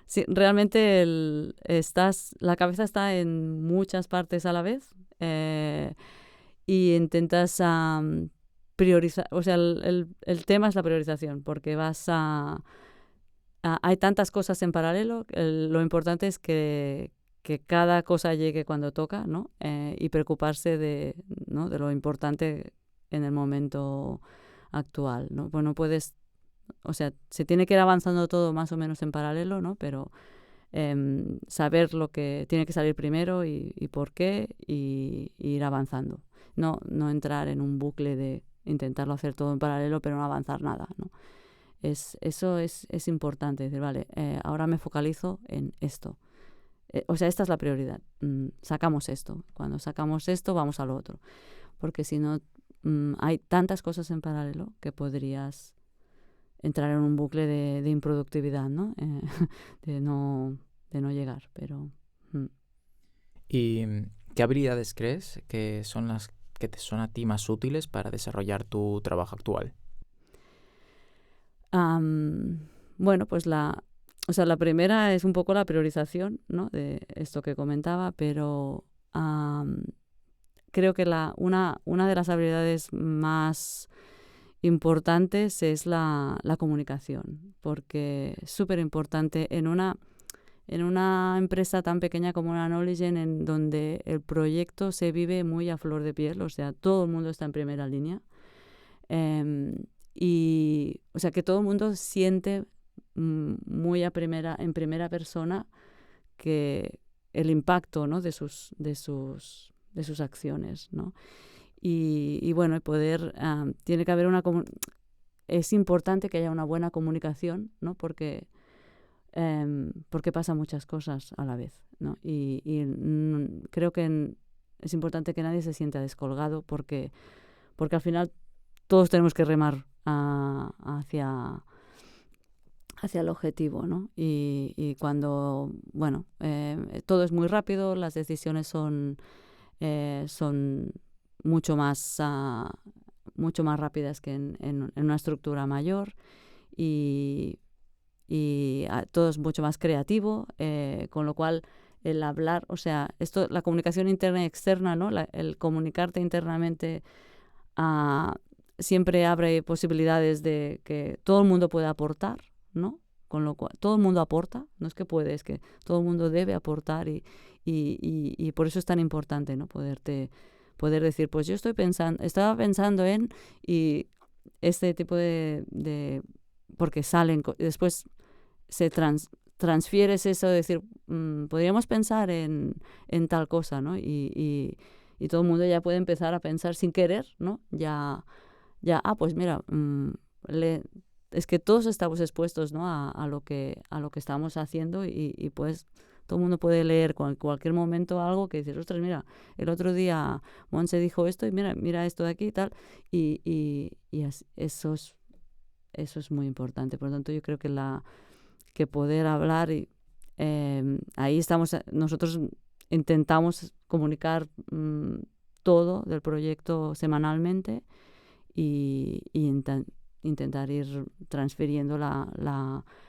Sí, realmente la cabeza está en muchas partes a la vez y intentas priorizar, o sea, el tema es la priorización, porque hay tantas cosas en paralelo, lo importante es que cada cosa llegue cuando toca, ¿no? Y preocuparse de lo importante en el momento actual, ¿no? Pues no puedes... O sea, se tiene que ir avanzando todo más o menos en paralelo, ¿no? Pero saber lo que tiene que salir primero y por qué y ir avanzando. No entrar en un bucle de intentarlo hacer todo en paralelo pero no avanzar nada, ¿no? Eso es importante. Decir, vale, ahora me focalizo en esto. O sea, esta es la prioridad. Sacamos esto. Cuando sacamos esto, vamos al otro. Porque si no, hay tantas cosas en paralelo que podrías entrar en un bucle de improductividad, ¿no? de no llegar, pero... ¿Y qué habilidades crees que son las que te son a ti más útiles para desarrollar tu trabajo actual? Bueno, pues la primera es un poco la priorización, ¿no? De esto que comentaba, pero creo que una de las habilidades más importantes es la comunicación, porque es súper importante en una empresa tan pequeña como Nanolegend, en donde el proyecto se vive muy a flor de piel, o sea, todo el mundo está en primera línea. Y, o sea, que todo el mundo siente muy en primera persona que el impacto, ¿no? de sus acciones, ¿no? Y bueno, tiene que haber es importante que haya una buena comunicación, ¿no? Porque pasan muchas cosas a la vez, ¿no? Y creo que es importante que nadie se sienta descolgado porque al final todos tenemos que remar hacia hacia el objetivo, ¿no? Y cuando, bueno, todo es muy rápido, las decisiones son mucho más rápidas que en una estructura mayor y todo es mucho más creativo, con lo cual el hablar, o sea, la comunicación interna y externa, ¿no? El comunicarte internamente siempre abre posibilidades de que todo el mundo pueda aportar, ¿no? Con lo cual, todo el mundo aporta, no es que puede, es que todo el mundo debe aportar y por eso es tan importante, ¿no? Poder decir, pues yo estaba pensando en, y este tipo de porque después se transfieres eso de decir, podríamos pensar en tal cosa, ¿no? Y todo el mundo ya puede empezar a pensar sin querer, ¿no? Pues mira, es que todos estamos expuestos, ¿no? a lo que estamos haciendo y pues todo el mundo puede leer en cualquier momento algo que dices, ostras, mira, el otro día Monse dijo esto y mira esto de aquí y tal, y eso es muy importante. Por lo tanto, yo creo que poder hablar ahí estamos, nosotros intentamos comunicar todo del proyecto semanalmente y intentar ir transfiriendo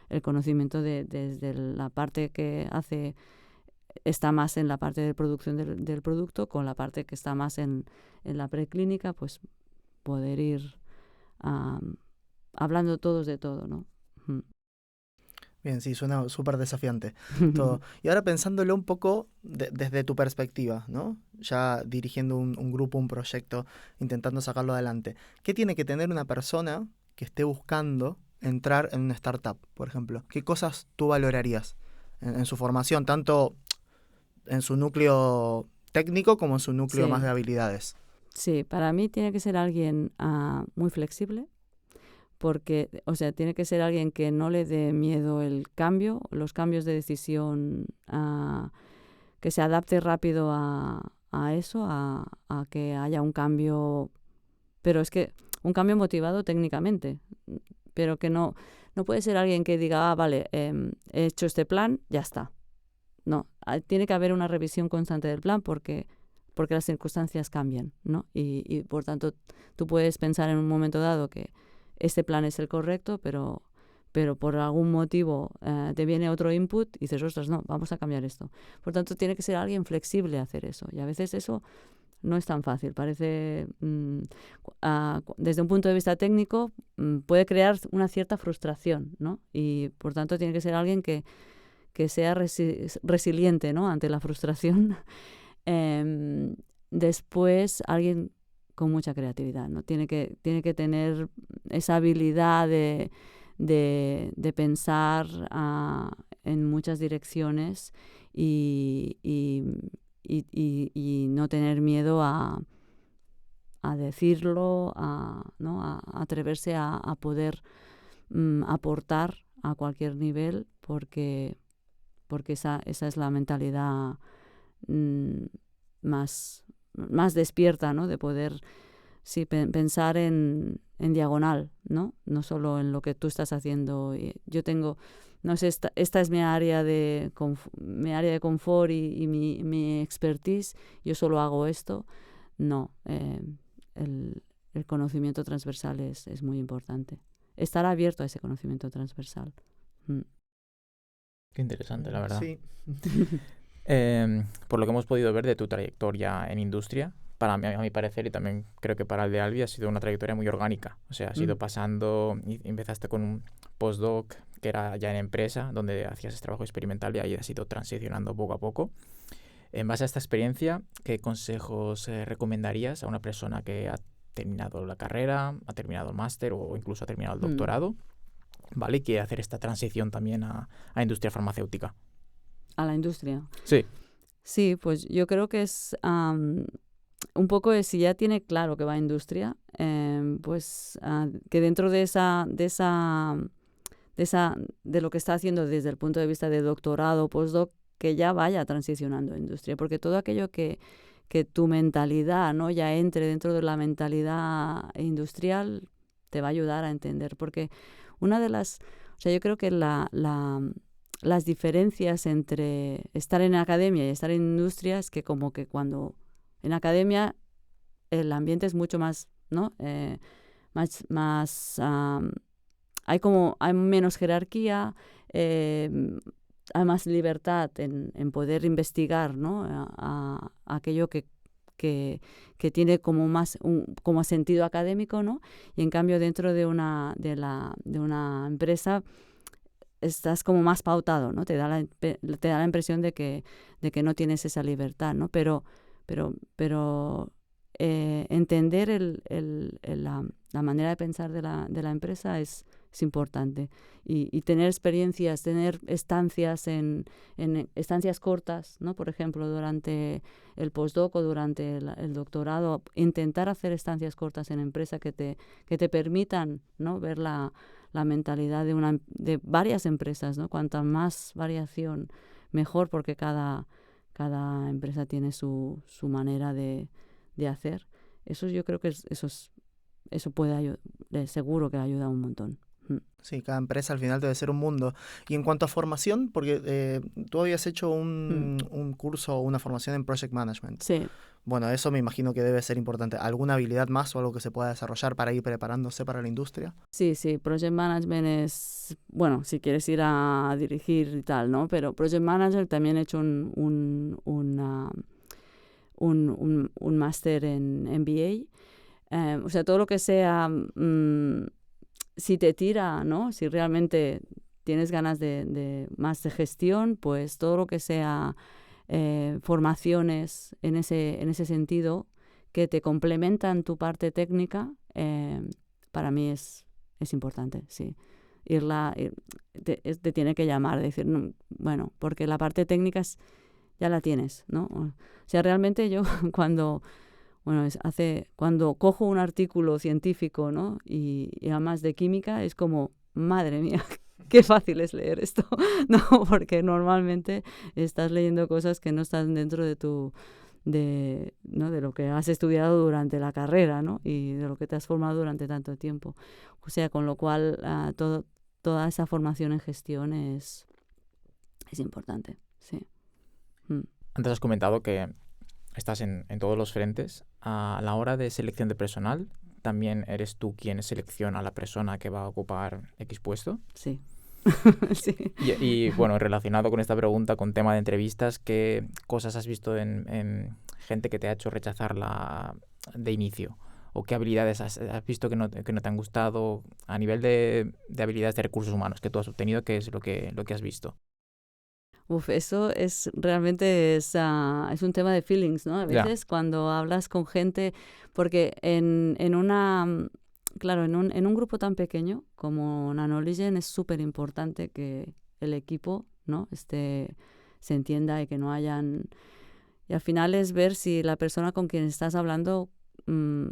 el conocimiento desde la parte que está más en la parte de producción del producto con la parte que está más en la preclínica, pues poder ir hablando todos de todo, ¿no? Bien, sí, suena súper desafiante todo. Y ahora pensándolo un poco desde tu perspectiva, ¿no? Ya dirigiendo un grupo, un proyecto, intentando sacarlo adelante. ¿Qué tiene que tener una persona que esté buscando entrar en una startup, por ejemplo? ¿Qué cosas tú valorarías en su formación, tanto en su núcleo técnico como en su núcleo más de habilidades? Sí, para mí tiene que ser alguien muy flexible, porque, o sea, tiene que ser alguien que no le dé miedo el cambio, los cambios de decisión, que se adapte rápido a eso, a que haya un cambio, pero es que un cambio motivado técnicamente, pero que no puede ser alguien que diga, vale, he hecho este plan, ya está. No, tiene que haber una revisión constante del plan porque las circunstancias cambian, ¿no? Y por tanto, tú puedes pensar en un momento dado que este plan es el correcto, pero por algún motivo te viene otro input y dices, ostras, no, vamos a cambiar esto. Por tanto, tiene que ser alguien flexible a hacer eso. Y a veces eso no es tan fácil. Parece, desde un punto de vista técnico, puede crear una cierta frustración, ¿no? Y por tanto, tiene que ser alguien que sea resiliente, ¿no? Ante la frustración. Después, alguien con mucha creatividad, ¿no? Tiene que tener esa habilidad de pensar en muchas direcciones y no tener miedo a decirlo, ¿no? a atreverse a poder aportar a cualquier nivel, porque esa es la mentalidad más despierta, ¿no? De poder pensar en diagonal, ¿no? No solo en lo que tú estás haciendo. Yo tengo, no sé, esta es mi área de confort y mi expertise, yo solo hago esto. No, el conocimiento transversal es muy importante. Estar abierto a ese conocimiento transversal. Qué interesante, la verdad. Sí. Por lo que hemos podido ver de tu trayectoria en industria, a mi parecer, y también creo que para el de Albi, ha sido una trayectoria muy orgánica. O sea, has ido pasando, empezaste con un postdoc que era ya en empresa, donde hacías ese trabajo experimental y ahí has ido transicionando poco a poco. En base a esta experiencia, ¿qué consejos recomendarías a una persona que ha terminado la carrera, ha terminado el máster o incluso ha terminado el doctorado, ¿vale? Y quiere hacer esta transición también a industria farmacéutica? ¿A la industria? Sí. Sí, pues yo creo que es un poco si ya tiene claro que va a industria, pues que dentro de lo que está haciendo desde el punto de vista de doctorado o postdoc, que ya vaya transicionando a industria, porque todo aquello que tu mentalidad, ¿no? ya entre dentro de la mentalidad industrial te va a ayudar a entender, porque una de las O sea, yo creo que las diferencias entre estar en academia y estar en industria es que como que cuando en academia el ambiente es mucho más, ¿no? Hay menos jerarquía, hay más libertad en poder investigar, ¿no? Aquello que tiene como más como sentido académico, ¿no? Y en cambio dentro de una empresa estás como más pautado, ¿no? Te da la impresión de que no tienes esa libertad, ¿no? Pero entender la manera de pensar de la empresa es importante. Y tener experiencias, tener estancias en estancias cortas, ¿no? Por ejemplo, durante el postdoc o durante el doctorado, intentar hacer estancias cortas en empresa que te permitan, ¿no? Ver la mentalidad de varias empresas, ¿no? Cuanta más variación, mejor, porque cada empresa tiene su manera de hacer. Eso yo creo que eso puede ayudar, seguro que ayuda un montón. Sí, cada empresa al final debe ser un mundo. Y en cuanto a formación, porque tú habías hecho un curso o una formación en Project Management. Sí. Bueno, eso me imagino que debe ser importante. ¿Alguna habilidad más o algo que se pueda desarrollar para ir preparándose para la industria? Sí, Project Management es, bueno, si quieres ir a dirigir y tal, ¿no? Pero Project Manager también he hecho un máster en MBA. O sea, todo lo que sea, si te tira, ¿no? Si realmente tienes ganas de más de gestión, pues todo lo que sea formaciones en ese sentido que te complementan tu parte técnica, para mí es importante, sí. Te tiene que llamar, decir, no, bueno, porque la parte técnica ya la tienes, ¿no? O sea, realmente yo cuando cojo un artículo científico, ¿no? Y además de química, es como, madre mía, qué fácil es leer esto, ¿no? Porque normalmente estás leyendo cosas que no están dentro de lo que has estudiado durante la carrera, ¿no? Y de lo que te has formado durante tanto tiempo. O sea, con lo cual toda esa formación en gestión es importante, sí. Antes has comentado que estás en todos los frentes. A la hora de selección de personal, ¿también eres tú quien selecciona a la persona que va a ocupar X puesto? Sí. Sí. Y bueno, relacionado con esta pregunta, con tema de entrevistas, ¿qué cosas has visto en gente que te ha hecho rechazarla de inicio? ¿O qué habilidades has visto que no te han gustado a nivel de habilidades de recursos humanos que tú has obtenido? ¿Qué es lo que has visto? Eso es realmente es un tema de feelings, ¿no? A veces cuando hablas con gente, porque en un grupo tan pequeño como Nanoligent es súper importante que el equipo, ¿no? se entienda y que no hayan... Y al final es ver si la persona con quien estás hablando no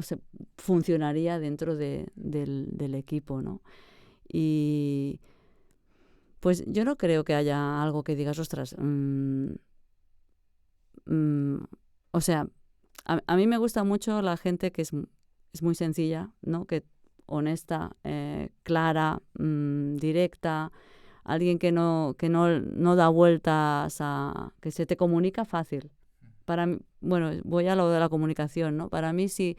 sé, funcionaría dentro del equipo, ¿no? Y... Pues yo no creo que haya algo que digas, ostras, o sea, a mí me gusta mucho la gente que es muy sencilla, ¿no? Que honesta, clara, directa, alguien que no da vueltas, que se te comunica fácil. Para mí, bueno, voy a lo de la comunicación, ¿no? Para mí si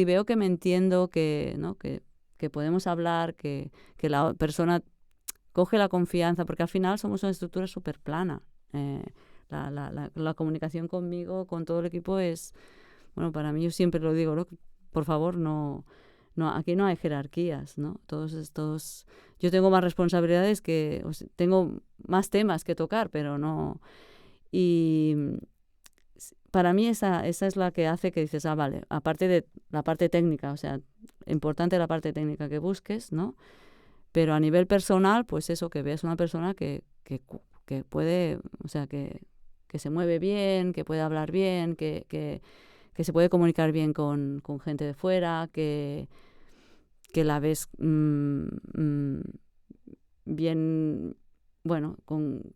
veo que me entiendo, ¿no? que podemos hablar, que la persona coge la confianza, porque al final somos una estructura súper plana. La comunicación conmigo, con todo el equipo es, bueno, para mí yo siempre lo digo, ¿no? Por favor, no, aquí no hay jerarquías, ¿no? Todos, yo tengo más responsabilidades tengo más temas que tocar, pero no. Y para mí esa es la que hace que dices, vale, aparte de la parte técnica, o sea, importante la parte técnica que busques, ¿no? Pero a nivel personal, pues eso, que veas una persona que puede, o sea, que se mueve bien, que puede hablar bien, que se puede comunicar bien con gente de fuera, que la ves bien, bueno, con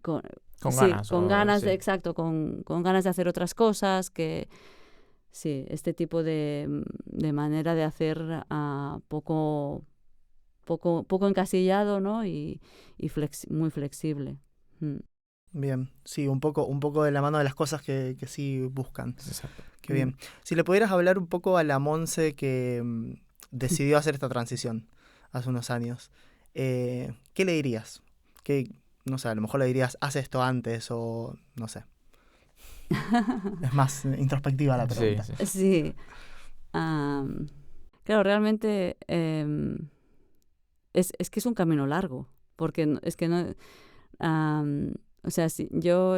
ganas. Con ganas, sí. Exacto, con ganas de hacer otras cosas, que sí, este tipo de manera de hacer poco poco encasillado, ¿no? Y muy flexible. Bien, sí, un poco de la mano de las cosas que sí buscan. Exacto. Qué bien. Si le pudieras hablar un poco a la Monse que decidió hacer esta transición hace unos años, ¿qué le dirías? No sé, a lo mejor le dirías, haz esto antes o no sé. Es más introspectiva la pregunta. Sí. Sí. Claro, realmente es que es un camino largo, porque es que no... o sea, si yo...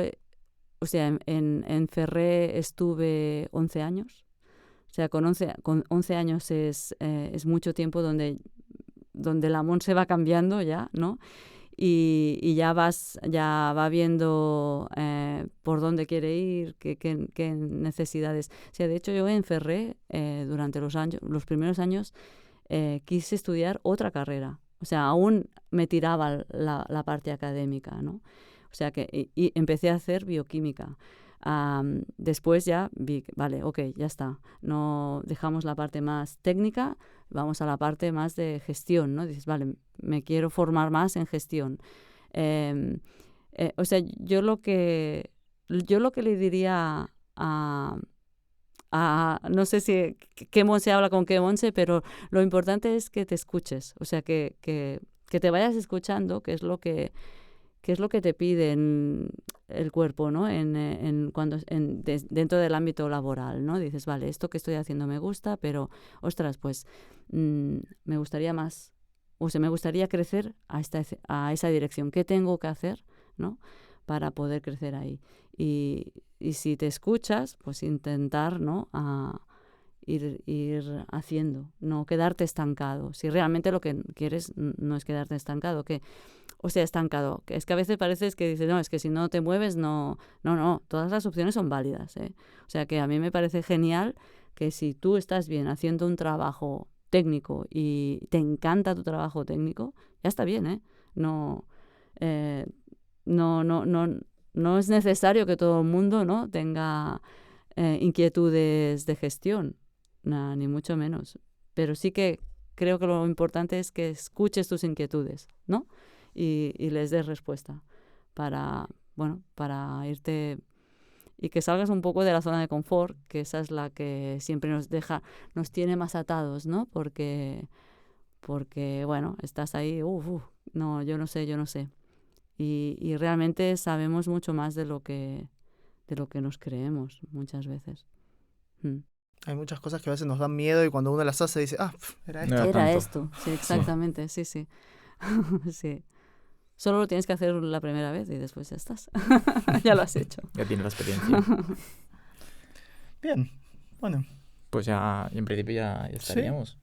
O sea, en Ferré estuve 11 años. O sea, con 11 años es mucho tiempo donde la Monse va cambiando ya, ¿no? Y ya va viendo por dónde quiere ir, qué necesidades. O sea, de hecho, yo en Ferré, durante los primeros años, quise estudiar otra carrera. O sea, aún me tiraba la parte académica, ¿no? O sea, y empecé a hacer bioquímica. Después ya vi, vale, ok, ya está. No dejamos la parte más técnica, vamos a la parte más de gestión, ¿no? Dices, vale, me quiero formar más en gestión. O sea, yo lo que le diría no sé si qué Monse habla con qué Monse, pero lo importante es que te escuches. O sea, que te vayas escuchando, qué es lo que te pide el cuerpo, ¿no? Dentro del ámbito laboral, ¿no? Dices, vale, esto que estoy haciendo me gusta, pero, ostras, pues me gustaría más, o sea, me gustaría crecer a esa dirección. ¿Qué tengo que hacer, ¿no? Para poder crecer ahí. Y si te escuchas, pues intentar, ¿no? Ir haciendo, no quedarte estancado. Si realmente lo que quieres no es quedarte estancado, estancado. Es que a veces parece que dices, no, es que si no te mueves, no, todas las opciones son válidas, ¿eh? O sea que a mí me parece genial que si tú estás bien haciendo un trabajo técnico y te encanta tu trabajo técnico, ya está bien, ¿eh? No es necesario que todo el mundo, ¿no? tenga inquietudes de gestión, ni mucho menos. Pero sí que creo que lo importante es que escuches tus inquietudes, ¿no? Y les des respuesta para irte y que salgas un poco de la zona de confort, que esa es la que siempre nos tiene más atados, ¿no? Porque bueno, estás ahí, no, yo no sé. Y realmente sabemos mucho más de lo que nos creemos muchas veces. Hay muchas cosas que a veces nos dan miedo y cuando uno las hace dice, era esto. Era esto, sí, exactamente, sí. Sí. Solo lo tienes que hacer la primera vez y después ya estás. Ya lo has hecho. Ya tienes la experiencia. Bien, bueno. Pues ya, en principio ya estaríamos. ¿Sí?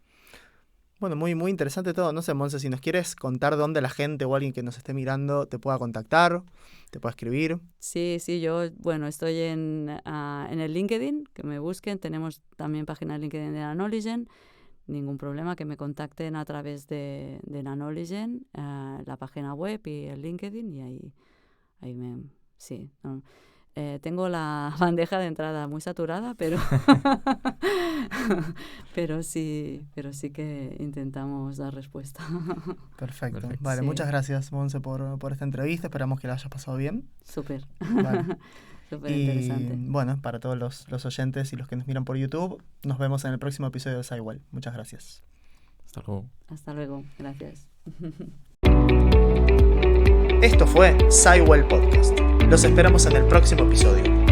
Bueno, muy, muy interesante todo. No sé, Monse, si nos quieres contar dónde la gente o alguien que nos esté mirando te pueda contactar, te pueda escribir. Sí, yo, estoy en el LinkedIn, que me busquen. Tenemos también página de LinkedIn de Nanoligen. Ningún problema, que me contacten a través de Nanoligen, la página web y el LinkedIn, y ahí sí. No. Tengo la bandeja de entrada muy saturada, pero pero sí que intentamos dar respuesta. Perfecto. Vale, sí. Muchas gracias, Monse, por esta entrevista. Esperamos que la hayas pasado bien. Súper. Vale. Súper interesante. Bueno, para todos los oyentes y los que nos miran por YouTube, nos vemos en el próximo episodio de SciWell. Muchas gracias. Hasta luego. Hasta luego. Gracias. Esto fue SciWell Podcast. Los esperamos en el próximo episodio.